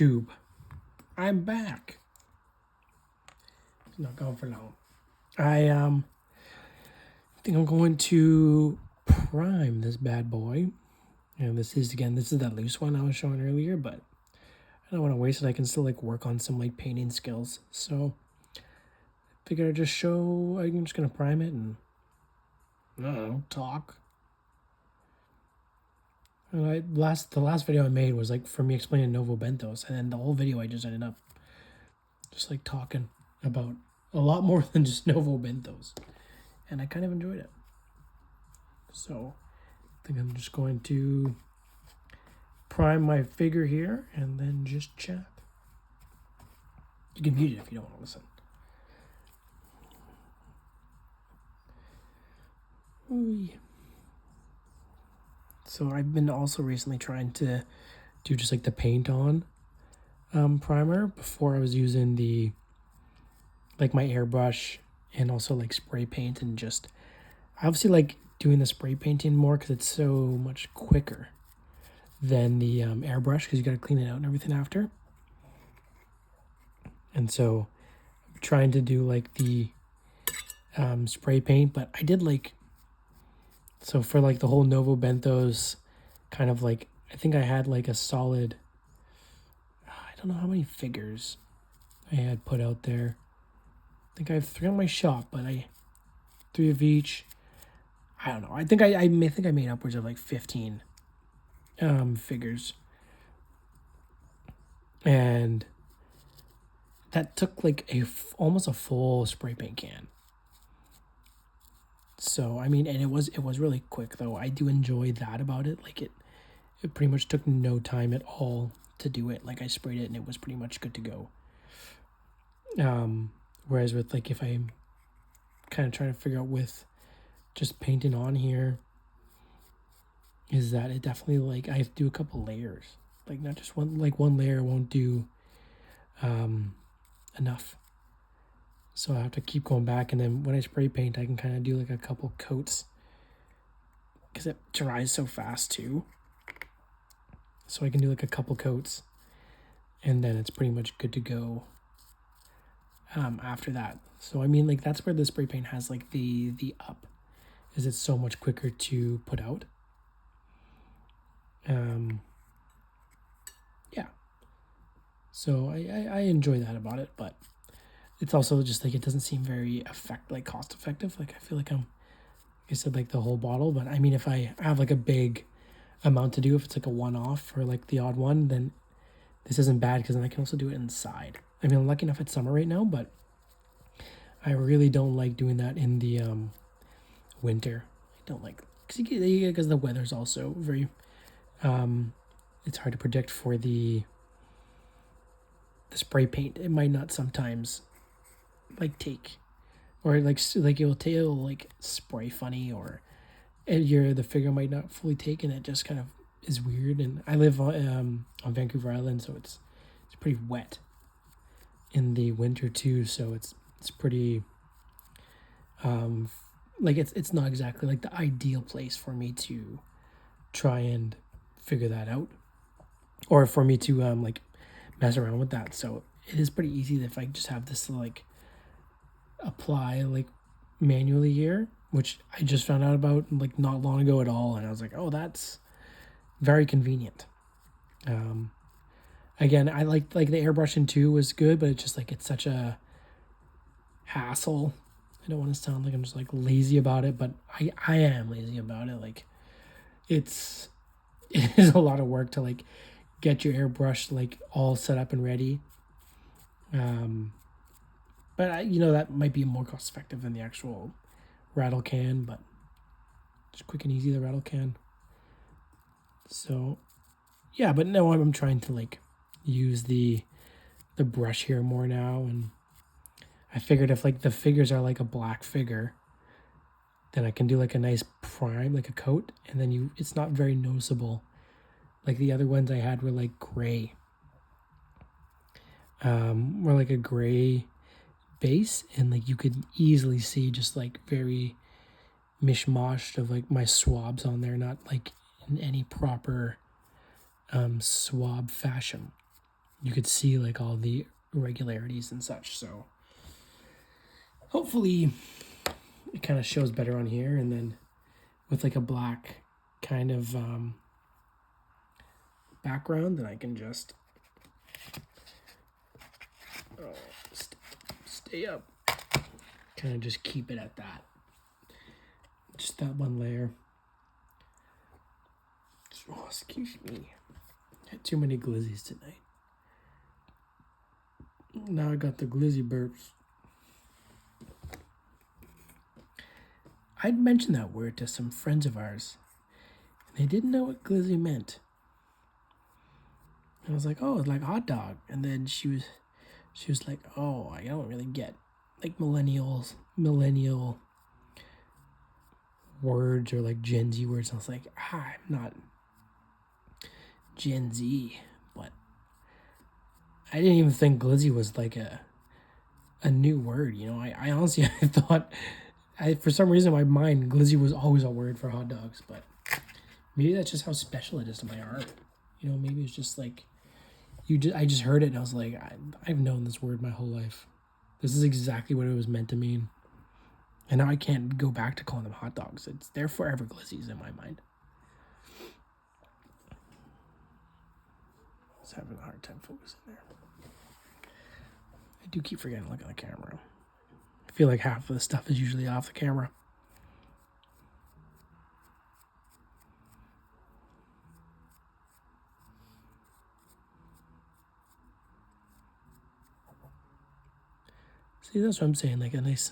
YouTube, I'm back. It's not going for long. I think I'm going to prime this bad boy. And this is that loose one I was showing earlier, but I don't want to waste it. I can still like work on some like painting skills. So I figured I'd just show, I'm just gonna prime it and I don't know, talk. And the last video I made was like for me explaining Novo Bentos, and then the whole video I just ended up just like talking about a lot more than just Novo Bentos, and I kind of enjoyed it. So I think I'm just going to prime my figure here and then just chat. You can mute it if you don't want to listen. Ooh. So I've been also recently trying to do just like the paint on primer. Before I was using the like my airbrush and also like spray paint, and just I obviously like doing the spray painting more because it's so much quicker than the airbrush, because you got to clean it out and everything after. And so I'm trying to do like the spray paint, but I did like, so for like the whole Novo Bentos kind of like, I think I had like a solid, I don't know how many figures I had put out there. I think I have 3 on my shop, but 3 of each. I don't know. I think I made upwards of like 15 figures. And that took like almost a full spray paint can. So I mean, and it was really quick though. I do enjoy that about it. Like it pretty much took no time at all to do it. Like I sprayed it and it was pretty much good to go. Whereas with like, if I'm kind of trying to figure out with just painting on here, is that it definitely like I have to do a couple layers. Like not just one layer won't do enough. So I have to keep going back, and then when I spray paint, I can kind of do like a couple coats because it dries so fast too. So I can do like a couple coats, and then it's pretty much good to go after that. So I mean, like that's where the spray paint has like the up, is it's so much quicker to put out. Yeah. So I enjoy that about it, but it's also just like it doesn't seem very cost effective. Like I feel like like I said, like the whole bottle. But I mean, if I have like a big amount to do, if it's like a one-off or like the odd one, then this isn't bad, because then I can also do it inside. I mean, I'm lucky enough it's summer right now, but I really don't like doing that in the winter. I don't like, because the weather's also very it's hard to predict for the spray paint. It might not sometimes like take, or like it'll like spray funny, or the figure might not fully take, and it just kind of is weird. And I live on Vancouver Island, so it's pretty wet in the winter too, so it's pretty like it's not exactly like the ideal place for me to try and figure that out, or for me to like mess around with that. So it is pretty easy if I just have this to like apply like manually here, which I just found out about like not long ago at all, and I was like, oh, that's very convenient. Again, I like the airbrushing too was good, but it's just like it's such a hassle. I don't want to sound like I'm just like lazy about it, but I am lazy about it. Like it is a lot of work to like get your airbrush like all set up and ready. But that might be more cost effective than the actual rattle can, but just quick and easy, the rattle can. So yeah, but no, I'm trying to like use the brush here more now, and I figured if like the figures are like a black figure, then I can do like a nice prime, like a coat, and then it's not very noticeable. Like the other ones I had were like gray. Were like a gray base, and like you could easily see just like very mishmashed of like my swabs on there, not like in any proper swab fashion. you could see like all the irregularities and such. So hopefully it kind of shows better on here, and then with like a black kind of background, then I can just stay up, kind of just keep it at that, just that one layer. Oh, excuse me, had too many glizzies tonight. Now I got the glizzy burps. I'd mentioned that word to some friends of ours, and they didn't know what glizzy meant. And I was like, oh, it's like hot dog. And then she was like, oh, I don't really get like millennial words or like Gen Z words. And I was like, I'm not Gen Z, but I didn't even think glizzy was like a new word. You know, I honestly I thought, for some reason in my mind glizzy was always a word for hot dogs, but maybe that's just how special it is to my heart. You know, maybe it's just like I just heard it and I was like, I've known this word my whole life. This is exactly what it was meant to mean. And now I can't go back to calling them hot dogs. They're forever glizzies in my mind. I was having a hard time focusing there. I do keep forgetting to look at the camera. I feel like half of the stuff is usually off the camera. See, that's what I'm saying. Like a nice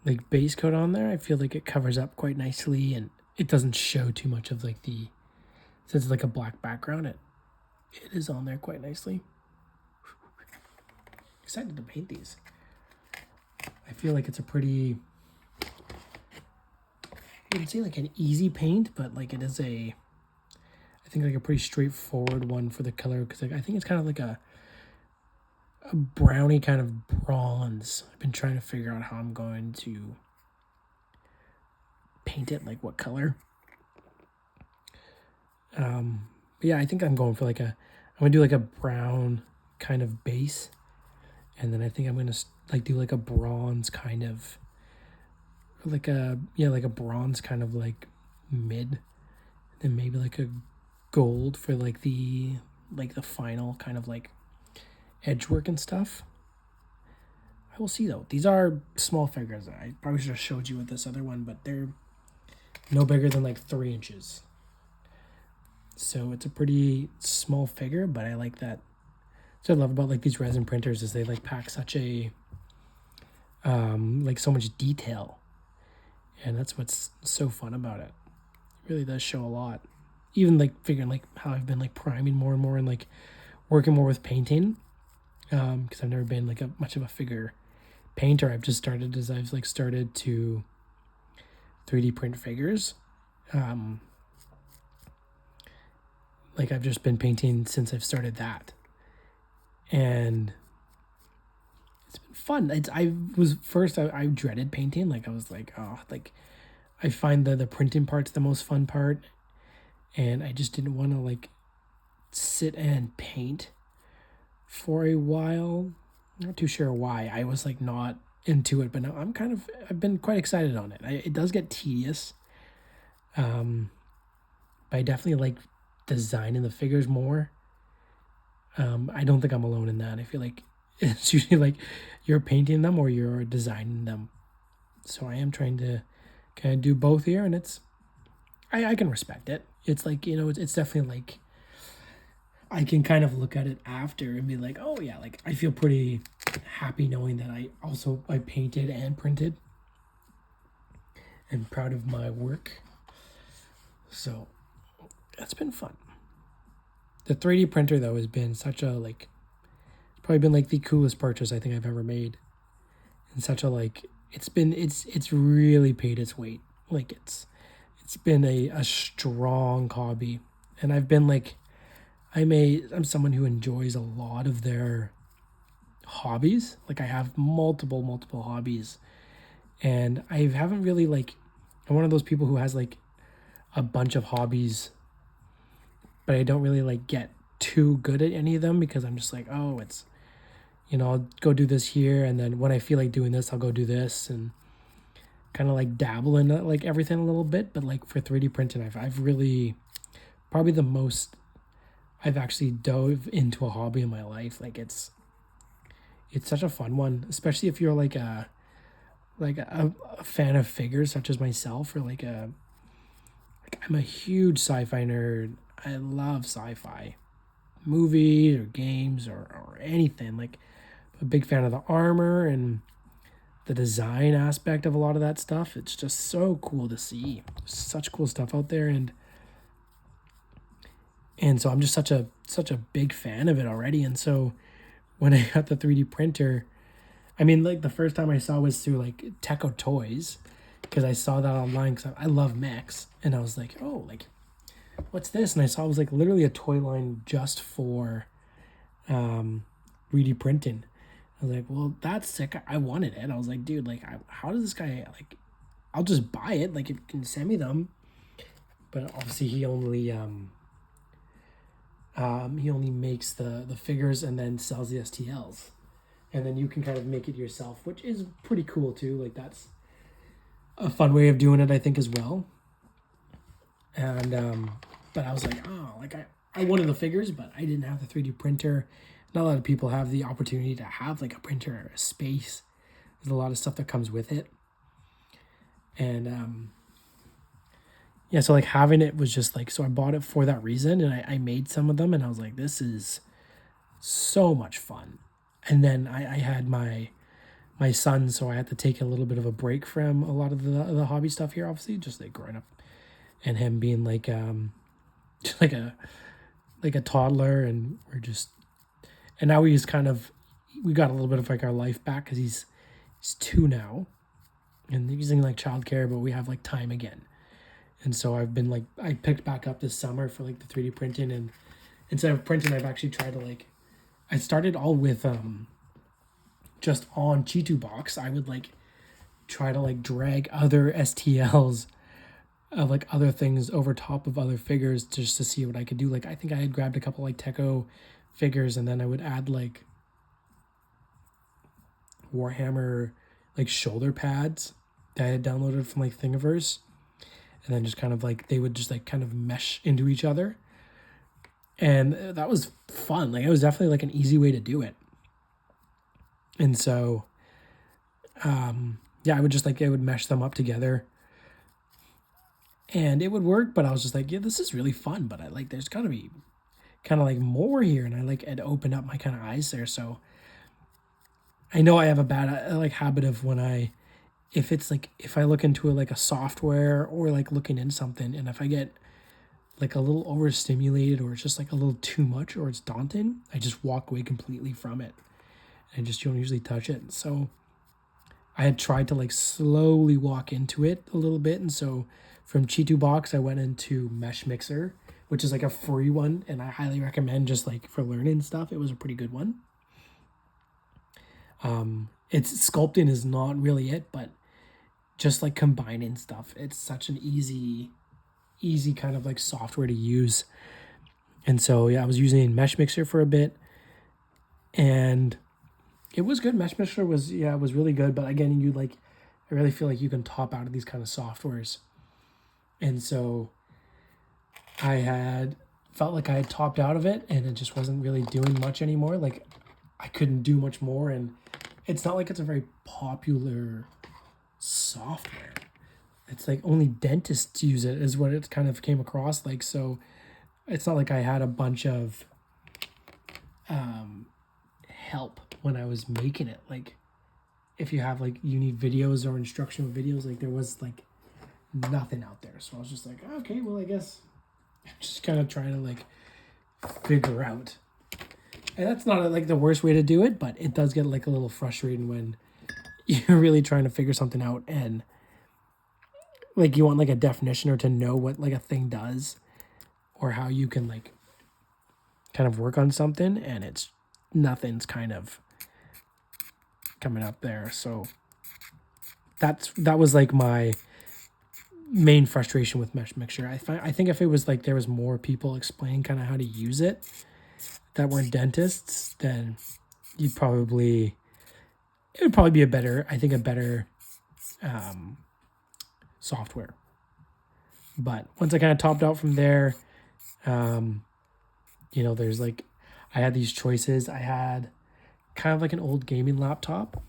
like base coat on there. I feel like it covers up quite nicely, and it doesn't show too much of like since it's like a black background, it is on there quite nicely. Excited to paint these. I feel like it's a pretty, I wouldn't say like an easy paint, but like it is I think like a pretty straightforward one for the color, because like, I think it's kind of like a browny kind of bronze. I've been trying to figure out how I'm going to paint it, like what color. But yeah, I think I'm going for I'm gonna do like a brown kind of base, and then I think I'm gonna like do like a bronze kind of, like a bronze kind of like mid, then maybe like a gold for like the final kind of like edge work and stuff. I will see though. These are small figures. I probably should have showed you with this other one, but they're no bigger than like 3 inches. So it's a pretty small figure, but I like that. So I love about like these resin printers is they like pack such a like so much detail, and that's what's so fun about it. It really does show a lot. Even like figuring like how I've been like priming more and more and like working more with painting, because I've never been like much of a figure painter. I've just started as I've like started to 3D print figures. Like I've just been painting since I've started that, and it's been fun. I dreaded painting. Like I was like, oh, like I find the printing part's the most fun part, and I just didn't want to like sit and paint for a while. Not too sure why. I was like not into it, but now I've been quite excited on it. It does get tedious, but I definitely like designing the figures more. I don't think I'm alone in that. I feel like it's usually like you're painting them or you're designing them. So I am trying to kind of do both here, and I can respect it. It's like, you know, it's definitely like I can kind of look at it after and be like, oh yeah, like I feel pretty happy knowing that I painted and printed and proud of my work. So that's been fun. The 3D printer though has been such a like, it's probably been like the coolest purchase I think I've ever made. And such a like, it's really paid its weight. Like it's been a strong hobby, and I've been like, I'm someone who enjoys a lot of their hobbies. Like I have multiple hobbies, and I haven't really like, I'm one of those people who has like a bunch of hobbies, but I don't really like get too good at any of them because I'm just like, oh, it's, I'll go do this here, and then when I feel like doing this, I'll go do this, and kind of like dabble in like everything a little bit. But like for 3D printing, I've really probably the most I've actually dove into a hobby in my life. Like it's such a fun one, especially if you're like a fan of figures such as myself, or like I'm a huge sci-fi nerd. I love sci-fi movies or games or anything. Like I'm a big fan of the armor and the design aspect of a lot of that stuff. It's just so cool to see. Such cool stuff out there, and so I'm just such a big fan of it already. And so when I got the 3D printer, I mean, like the first time I saw was through like Techo Toys, because I saw that online because I love mechs, and I was like, oh, like what's this? And I saw it was like literally a toy line just for 3D printing. I was like, well, that's sick. I wanted it. I was like, dude, like, how does this guy, like, I'll just buy it. Like, if you can send me them. But obviously, he only makes the figures and then sells the STLs. And then you can kind of make it yourself, which is pretty cool, too. Like, that's a fun way of doing it, I think, as well. And, but I was like, oh, like, I wanted the figures, but I didn't have the 3D printer. Not a lot of people have the opportunity to have like a printer or a space. There's a lot of stuff that comes with it. And yeah, so like having it was just like, so I bought it for that reason, and I made some of them, and I was like, this is so much fun. And then I had my son, so I had to take a little bit of a break from a lot of the hobby stuff here, obviously, just like growing up and him being like just like a toddler, and and now we got a little bit of like our life back because he's 2 now, and he's using like childcare, but we have like time again. And so I've been like, I picked back up this summer for like the 3D printing, and instead of printing, I've actually tried to like, I started all with just on Chitu Box. I would like try to like drag other STLs of like other things over top of other figures just to see what I could do. Like I think I had grabbed a couple like Techo figures, and then I would add like Warhammer like shoulder pads that I had downloaded from like Thingiverse, and then just kind of like they would just like kind of mesh into each other, and that was fun. Like it was definitely like an easy way to do it. And so yeah, I would mesh them up together, and it would work. But I was just like, yeah, this is really fun, but I like there's gotta be kind of like more here, and I like had opened up my kind of eyes there. So I know I have a bad like habit of if I look into like a software or like looking in something, and if I get like a little overstimulated, or it's just like a little too much, or it's daunting, I just walk away completely from it and just don't usually touch it. So I had tried to like slowly walk into it a little bit, and so from Chitu Box I went into Mesh Mixer, which is like a free one, and I highly recommend just like for learning stuff. It was a pretty good one. It's sculpting is not really it, but just like combining stuff, it's such an easy kind of like software to use. And so yeah, I was using Mesh Mixer for a bit, and it was good. Mesh Mixer was really good, but again, I really feel like you can top out of these kind of softwares. And so I had felt like I had topped out of it, and it just wasn't really doing much anymore. Like I couldn't do much more, and it's not like it's a very popular software. It's like only dentists use it, is what it kind of came across like. So it's not like I had a bunch of help when I was making it. Like if you have like you need videos or instructional videos, like there was like nothing out there. So I was just like, okay, well I guess I'm just kind of trying to like figure out. And that's not like the worst way to do it, but it does get like a little frustrating when you're really trying to figure something out, and like you want like a definition or to know what like a thing does or how you can like kind of work on something, and it's nothing's kind of coming up there. So that was like my main frustration with Mesh Mixture. I think if it was like there was more people explaining kind of how to use it, that weren't dentists, then it would probably be a better, I think, a better software. But once I kind of topped out from there, there's like, I had these choices. I had kind of like an old gaming laptop.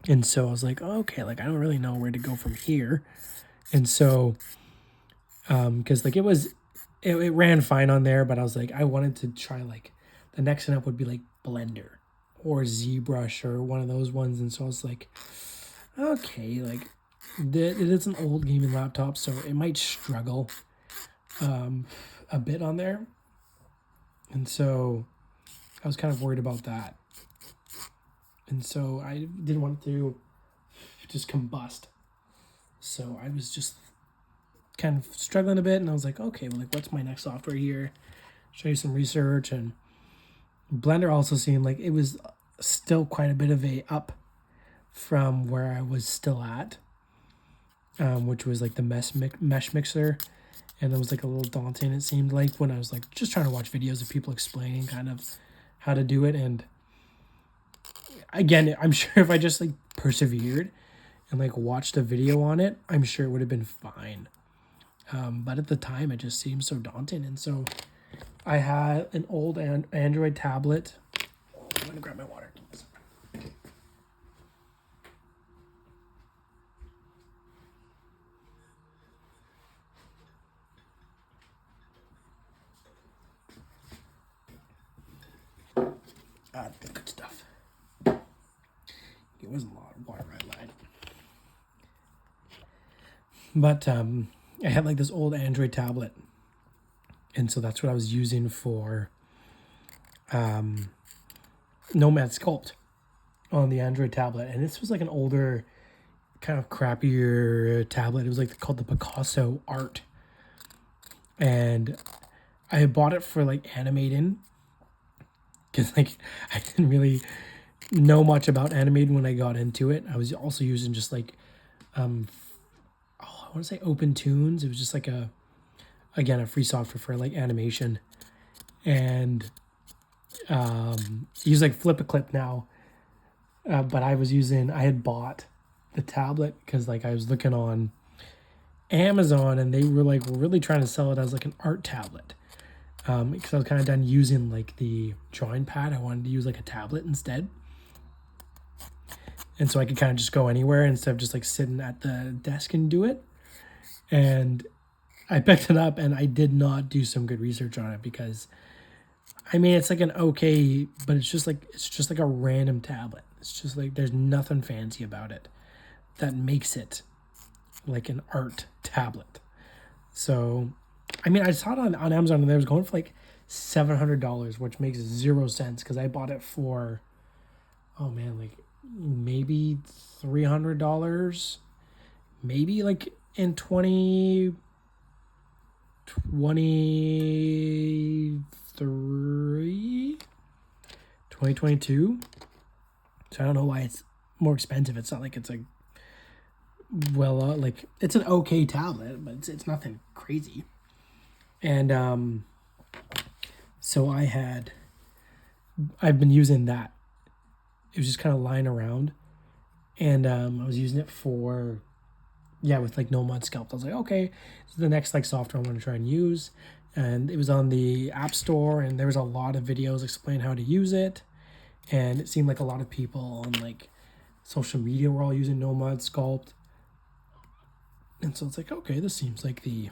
And so I was like, oh, okay, like I don't really know where to go from here. And so, because like it ran fine on there, but I was like, I wanted to try like the next one up would be like Blender or ZBrush or one of those ones. And so I was like, okay, like it is an old gaming laptop, so it might struggle a bit on there. And so I was kind of worried about that. And so I didn't want it to just combust. So I was just kind of struggling a bit, and I was like, okay, well, like, what's my next software here? Show you some research. And Blender also seemed like it was still quite a bit of a up from where I was still at, which was like the mesh mixer. And it was like a little daunting, it seemed like, when I was like just trying to watch videos of people explaining kind of how to do it. And again, I'm sure if I just like persevered and like watched a video on it, I'm sure it would have been fine. But at the time, it just seemed so daunting. And so I had an old Android tablet. I'm going to grab my water. The good stuff. It wasn't a lot of water, I lied. But I had like this old Android tablet. And so that's what I was using for Nomad Sculpt on the Android tablet. And this was like an older, kind of crappier tablet. It was like called the Picasso Art. And I had bought it for like animating, because like I didn't really know much about animating when I got into it. I was also using just like I want to say Open Tunes. It was just like a free software for like animation. And use like Flip a Clip now. But I had bought the tablet because like I was looking on Amazon, and they were like really trying to sell it as like an art tablet. Because I was kind of done using like the drawing pad. I wanted to use like a tablet instead. And so I could kind of just go anywhere instead of just like sitting at the desk and do it. And I picked it up, and I did not do some good research on it, because I mean, it's like an okay, but it's just like a random tablet. It's just like there's nothing fancy about it that makes it like an art tablet. So, I mean, I saw it on Amazon, and it was going for like $700, which makes 0 sense, because I bought it for, oh man, like maybe $300, maybe like in 2022. So I don't know why it's more expensive. It's not like it's like, well, like it's an okay tablet, but it's nothing crazy. And so I've been using that. It was just kind of lying around, and I was using it for, with like Nomad Sculpt. I was like, okay, this is the next like software I want to try and use. And it was on the App Store, and there was a lot of videos explaining how to use it. And it seemed like a lot of people on like social media were all using Nomad Sculpt. And so it's like, okay, this seems like the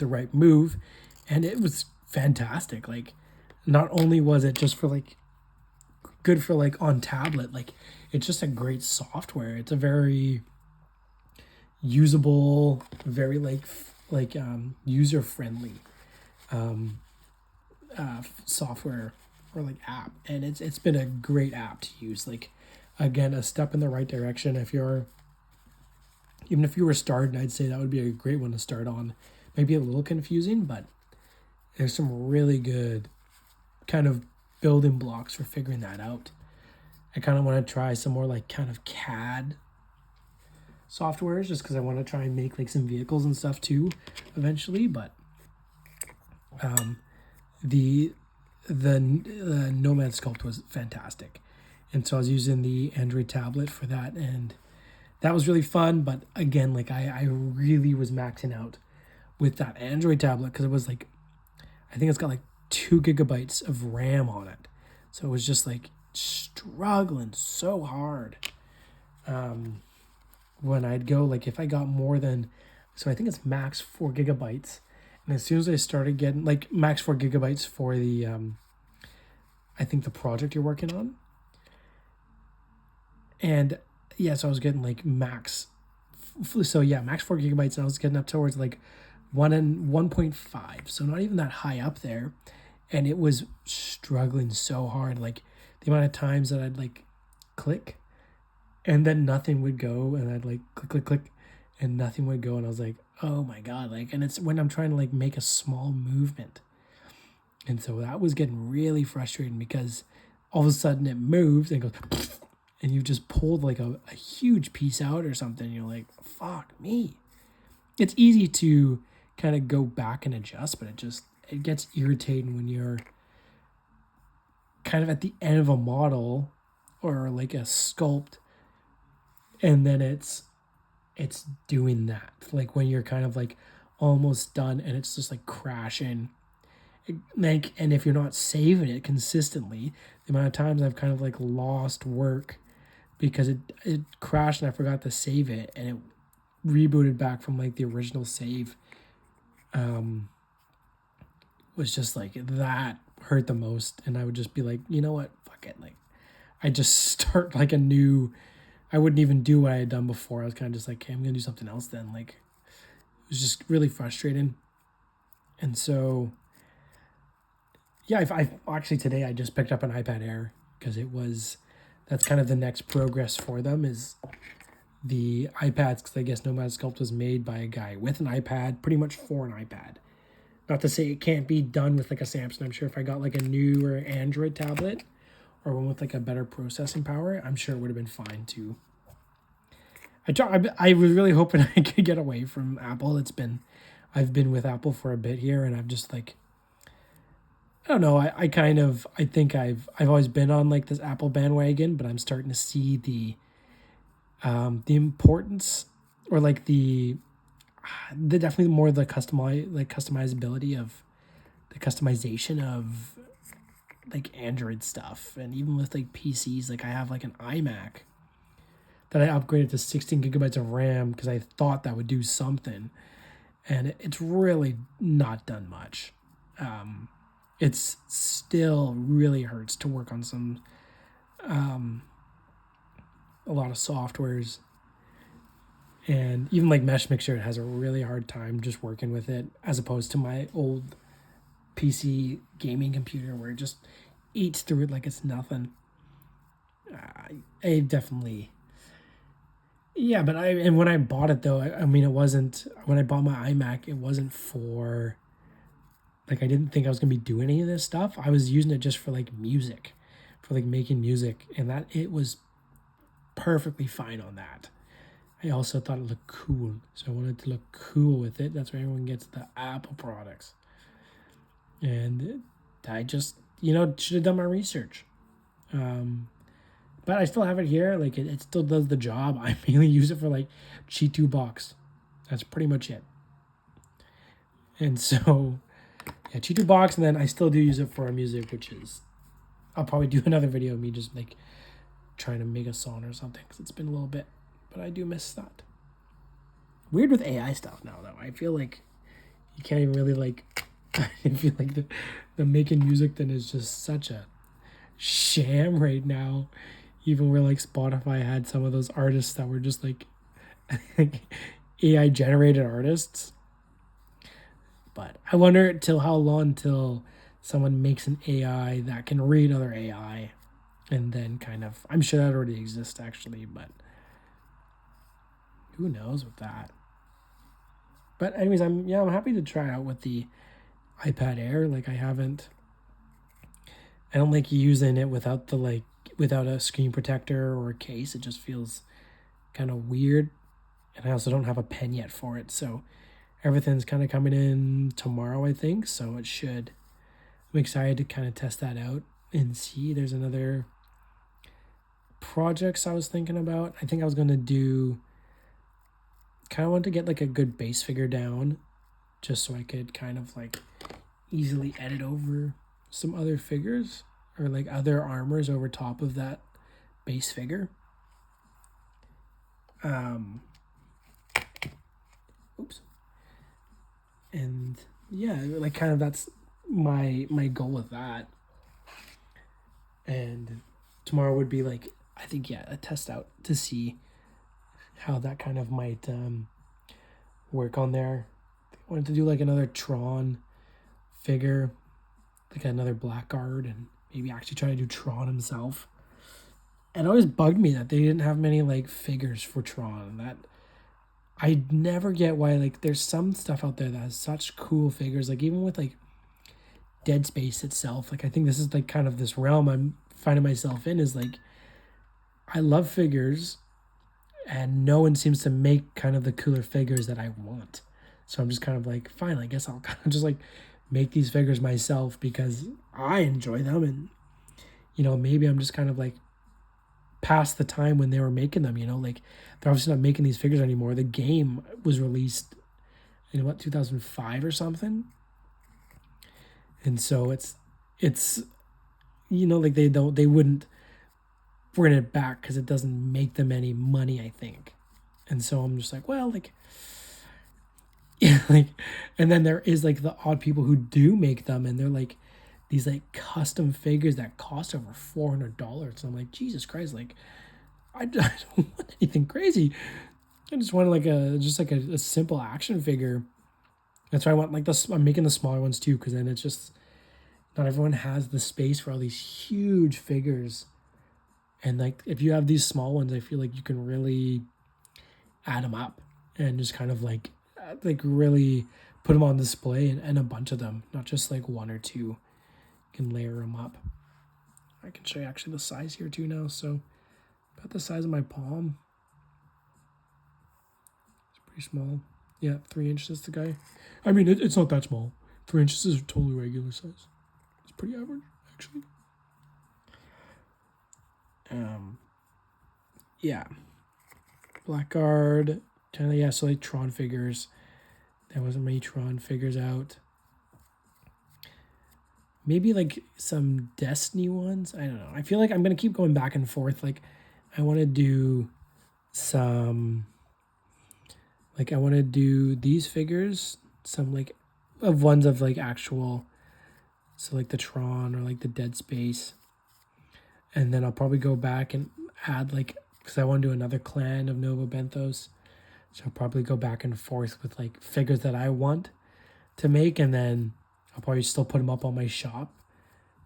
right move. And it was fantastic. Like, not only was it just for like good for like on tablet, like it's just a great software. It's a very usable, very like user friendly software or like app, and it's been a great app to use. Like, again, a step in the right direction. Even if you were starting, I'd say that would be a great one to start on. Maybe a little confusing, but there's some really good kind of building blocks for figuring that out. I kind of want to try some more like kind of CAD softwares, just because I want to try and make like some vehicles and stuff too eventually. But the the Nomad Sculpt was fantastic, and so I was using the Android tablet for that, and that was really fun. But again, like I really was maxing out with that Android tablet because it was like, I think it's got like 2 gigabytes of RAM on it, so it was just like struggling so hard. When I'd go, like, if I got more than, so I think it's max 4 gigabytes, and as soon as I started getting like max 4 gigabytes for the I think the project you're working on, and yeah, so I was getting like max, so yeah, max 4 gigabytes, and I was getting up towards like 1.5, so not even that high up there, and it was struggling so hard, like the amount of times that I'd like click and then nothing would go, and I'd like click click click and nothing would go, and I was like, oh my god, like, and it's when I'm trying to like make a small movement, and so that was getting really frustrating because all of a sudden it moves and goes and you just pulled like a huge piece out or something, you're like, fuck me. It's easy to kind of go back and adjust, but it gets irritating when you're kind of at the end of a model or like a sculpt, and then it's doing that, like when you're kind of like almost done and it's just like crashing, like, and if you're not saving it consistently, the amount of times I've kind of like lost work because it crashed and I forgot to save it, and it rebooted back from like the original save, was just like, that hurt the most. And I would just be like, you know what, fuck it, like I just start like a new, I wouldn't even do what I had done before. I was kind of just like, okay, I'm gonna do something else then. Like, it was just really frustrating. And so yeah, I actually today I just picked up an iPad Air because that's kind of the next progress for them, is the iPads, because I guess Nomad Sculpt was made by a guy with an iPad, pretty much for an iPad. Not to say it can't be done with like a Samsung. I'm sure if I got like a newer Android tablet or one with like a better processing power, I'm sure it would have been fine too. I was really hoping I could get away from Apple. I've been with Apple for a bit here, and I've just like, I don't know. I think I've always been on like this Apple bandwagon, but I'm starting to see the importance, or like the definitely more the customizability of the customization of like Android stuff, and even with like PCs. Like I have like an iMac that I upgraded to 16 gigabytes of RAM because I thought that would do something, and it's really not done much. It's still really hurts to work on some a lot of softwares, and even like Mesh Mixer has a really hard time just working with it, as opposed to my old PC gaming computer where it just eats through it like it's nothing. I definitely, yeah, but and when I bought it though, I mean, it wasn't, when I bought my iMac, it wasn't for, like, I didn't think I was gonna be doing any of this stuff. I was using it just for like music, for like making music, and that it was perfectly fine on that. I also thought it looked cool, so I wanted to look cool with it. That's why everyone gets the Apple products. And I just, should have done my research. But I still have it here. Like, it still does the job. I mainly use it for like G2 box. That's pretty much it. And so, yeah, G2 box, and then I still do use it for our music, which is, I'll probably do another video of me just like trying to make a song or something, because it's been a little bit, but I do miss that. Weird with AI stuff now, though. I feel like you can't even really like, I feel like the making music then is just such a sham right now. Even where like Spotify had some of those artists that were just like AI generated artists. But I wonder till how long till someone makes an AI that can read other AI, and then kind of, I'm sure that already exists actually, but who knows with that. But anyways, I'm happy to try out with the iPad Air. Like, I don't like using it without without a screen protector or a case. It just feels kind of weird. And I also don't have a pen yet for it. So everything's kind of coming in tomorrow, I think. So it should I'm excited to kind of test that out and see. There's another projects I was thinking about. I think I was going to do, kind of want to get like a good base figure down just so I could kind of like easily edit over some other figures or like other armors over top of that base figure. Oops. And yeah, like kind of that's my goal with that. And tomorrow would be like, I think, yeah, a test out to see how that kind of might work on there. I wanted to do like another Tron figure, like another Blackguard, and maybe actually try to do Tron himself. And it always bugged me that they didn't have many like figures for Tron. That I never get why, like, there's some stuff out there that has such cool figures, like even with like Dead Space itself. Like I think this is like kind of this realm I'm finding myself in, is like I love figures and no one seems to make kind of the cooler figures that I want. So I'm just kind of like, fine, I guess I'll kind of just like make these figures myself because I enjoy them. And, you know, maybe I'm just kind of like past the time when they were making them, you know, like they're obviously not making these figures anymore. The game was released in what, 2005 or something. And so it's, you know, like they wouldn't bring it back because it doesn't make them any money, I think. And so I'm just like, well, like, yeah, like, and then there is like the odd people who do make them, and they're like these like custom figures that cost over $400. So I'm like, Jesus Christ, like, I don't want anything crazy. I just want like a simple action figure. That's why I want like this. I'm making the smaller ones too, because then it's just not everyone has the space for all these huge figures. And like if you have these small ones, I feel like you can really add them up and just kind of like really put them on display, and a bunch of them, not just like one or two. You can layer them up. I can show you actually the size here too now. So about the size of my palm. It's pretty small. Yeah, 3 inches the guy. I mean, it's not that small. 3 inches is totally regular size. It's pretty average, actually. Yeah. Blackguard. Kind of, yeah, so like Tron figures. There wasn't many Tron figures out. Maybe like some Destiny ones. I don't know. I feel like I'm going to keep going back and forth. Like I want to do some, like I want to do these figures, some like of ones of like actual, so like the Tron or like the Dead Space. And then I'll probably go back and add like, because I want to do another clan of Nova Benthos. So I'll probably go back and forth with like figures that I want to make, and then I'll probably still put them up on my shop.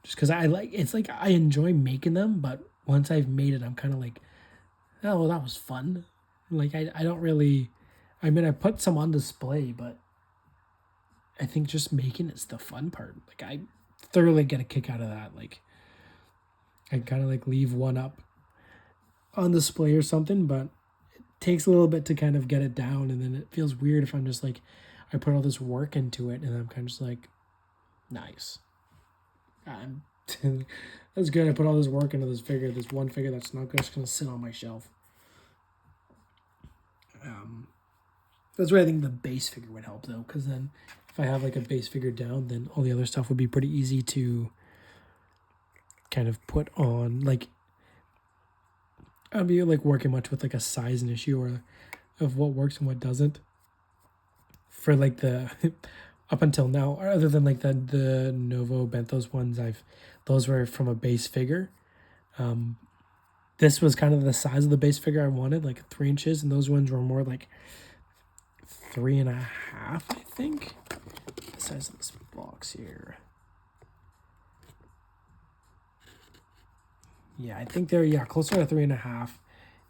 Just because I like, it's like I enjoy making them, but once I've made it, I'm kind of like, oh, well, that was fun. Like I don't really, I mean, I put some on display, but I think just making it's the fun part. Like I thoroughly get a kick out of that. Like I kind of like leave one up on display or something, but takes a little bit to kind of get it down, and then it feels weird if I'm just like, I put all this work into it and I'm kind of just like, nice. That's good. I put all this work into this figure, this one figure that's not just going to sit on my shelf. That's where I think the base figure would help though, because then if I have like a base figure down, then all the other stuff would be pretty easy to kind of put on. Like I'd be like working much with like a size and issue or of what works and what doesn't for like the up until now, other than like the Novo Benthos ones, those were from a base figure. This was kind of the size of the base figure I wanted, like 3 inches, and those ones were more like 3.5, I think. The size of this box here. Yeah, I think they're closer to 3.5,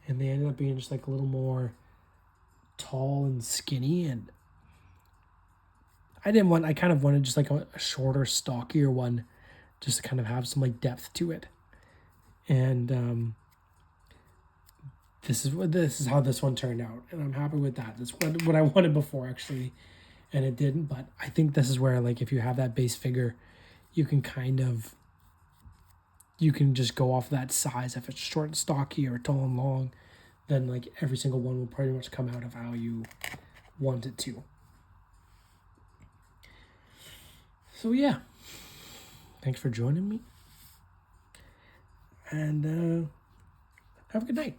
and they ended up being just like a little more tall and skinny, and I kind of wanted just like a shorter, stockier one, just to kind of have some like depth to it. And this is how this one turned out, and I'm happy with that. That's what I wanted before actually, and it didn't. But I think this is where like if you have that base figure, you can kind of, you can just go off that size. If it's short and stocky or tall and long, then like every single one will pretty much come out of how you want it to. So yeah, thanks for joining me, and have a good night.